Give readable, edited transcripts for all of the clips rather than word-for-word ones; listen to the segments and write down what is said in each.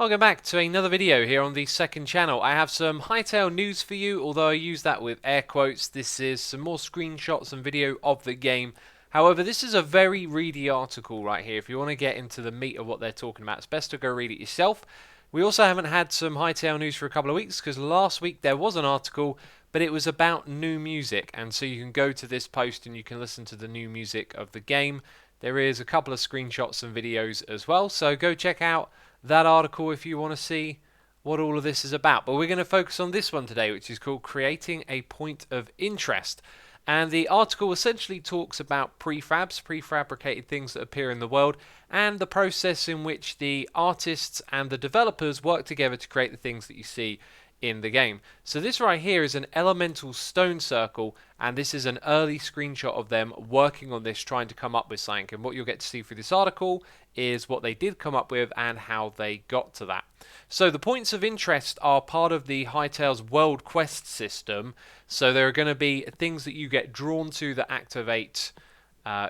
Welcome back to another video here on the second channel. I have some Hytale news for you, although I use that with air quotes. This is some more screenshots and video of the game. However, this is a very ready article right here. If you want to get into the meat of what they're talking about, it's best to go read it yourself. We also haven't had some Hytale news for a couple of weeks because last week there was an article, but it was about new music, and so you can go to this post and you can listen to the new music of the game. There is a couple of screenshots and videos as well, so go check out that article if you want to see what all of this is about. But we're going to focus on this one today, which is called Creating a Point of Interest. And the article essentially talks about prefabs, prefabricated things that appear in the world, and the process in which the artists and the developers work together to create the things that you see in the game. So this right here is an elemental stone circle, and this is an early screenshot of them working on this, trying to come up with something. And what you'll get to see through this article is what they did come up with and how they got to that. So the points of interest are part of the Hytale's world quest system. So there are going to be things that you get drawn to that activate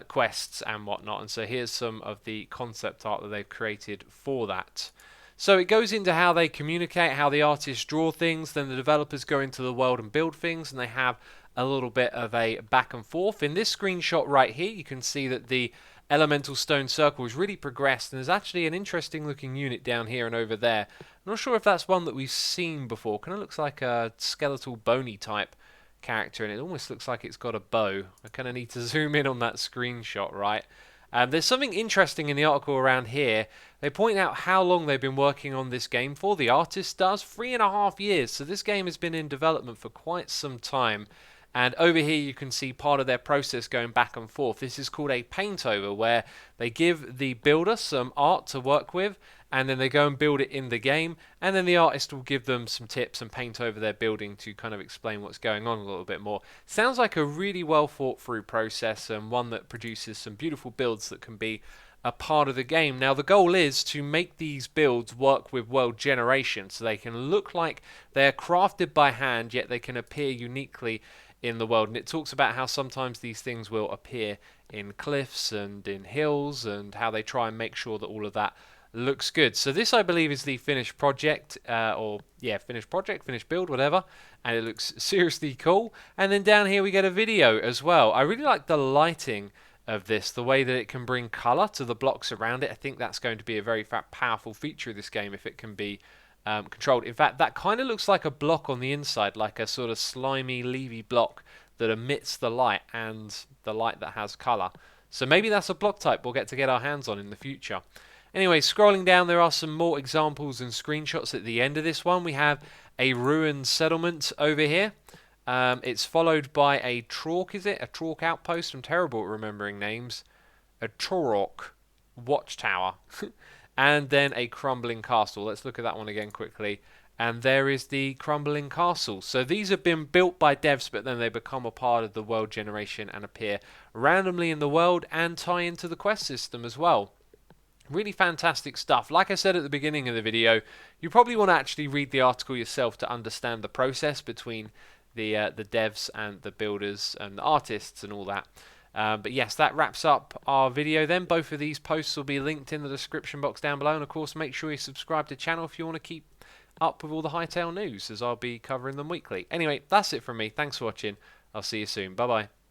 quests and whatnot. And so here's some of the concept art that they've created for that. So it goes into how they communicate, how the artists draw things, then the developers go into the world and build things, and they have a little bit of a back and forth. In this screenshot right here, you can see that the elemental stone circle is really progressed, and there's actually an interesting looking unit down here and over there. I'm not sure if that's one that we've seen before. Kind of looks like a skeletal bony type character, and it almost looks like it's got a bow. I kind of need to zoom in on that screenshot, right? There's something interesting in the article around here. They point out how long they've been working on this game for. The artist does 3.5 years. So this game has been in development for quite some time. And over here you can see part of their process going back and forth. This is called a paint over, where they give the builder some art to work with, and then they go and build it in the game, and then the artist will give them some tips and paint over their building to kind of explain what's going on a little bit more. Sounds like a really well thought through process, and one that produces some beautiful builds that can be a part of the game. Now the goal is to make these builds work with world generation, so they can look like they're crafted by hand, yet they can appear uniquely in the world. And it talks about how sometimes these things will appear in cliffs and in hills, and how they try and make sure that all of that looks good. So this, I believe, is the finished project, finished build, whatever, and it looks seriously cool. And then down here we get a video as well. I really like the lighting of this, the way that it can bring color to the blocks around it. I think that's going to be a very powerful feature of this game if it can be controlled. In fact, that kind of looks like a block on the inside, like a sort of slimy, leafy block that emits the light, and the light that has color. So maybe that's a block type we'll get to get our hands on in the future. Anyway, scrolling down, there are some more examples and screenshots at the end of this one. We have a ruined settlement over here. It's followed by a Trork, is it? A Trork outpost? I'm terrible at remembering names. A Trork watchtower. And then a crumbling castle. Let's look at that one again quickly. And there is the crumbling castle. So these have been built by devs, but then they become a part of the world generation and appear randomly in the world and tie into the quest system as well. Really fantastic stuff. Like I said at the beginning of the video, you probably want to actually read the article yourself to understand the process between the devs and the builders and the artists and all that. But yes, that wraps up our video then. Both of these posts will be linked in the description box down below. And of course, make sure you subscribe to the channel if you want to keep up with all the Hytale news, as I'll be covering them weekly. Anyway, that's it from me. Thanks for watching. I'll see you soon. Bye-bye.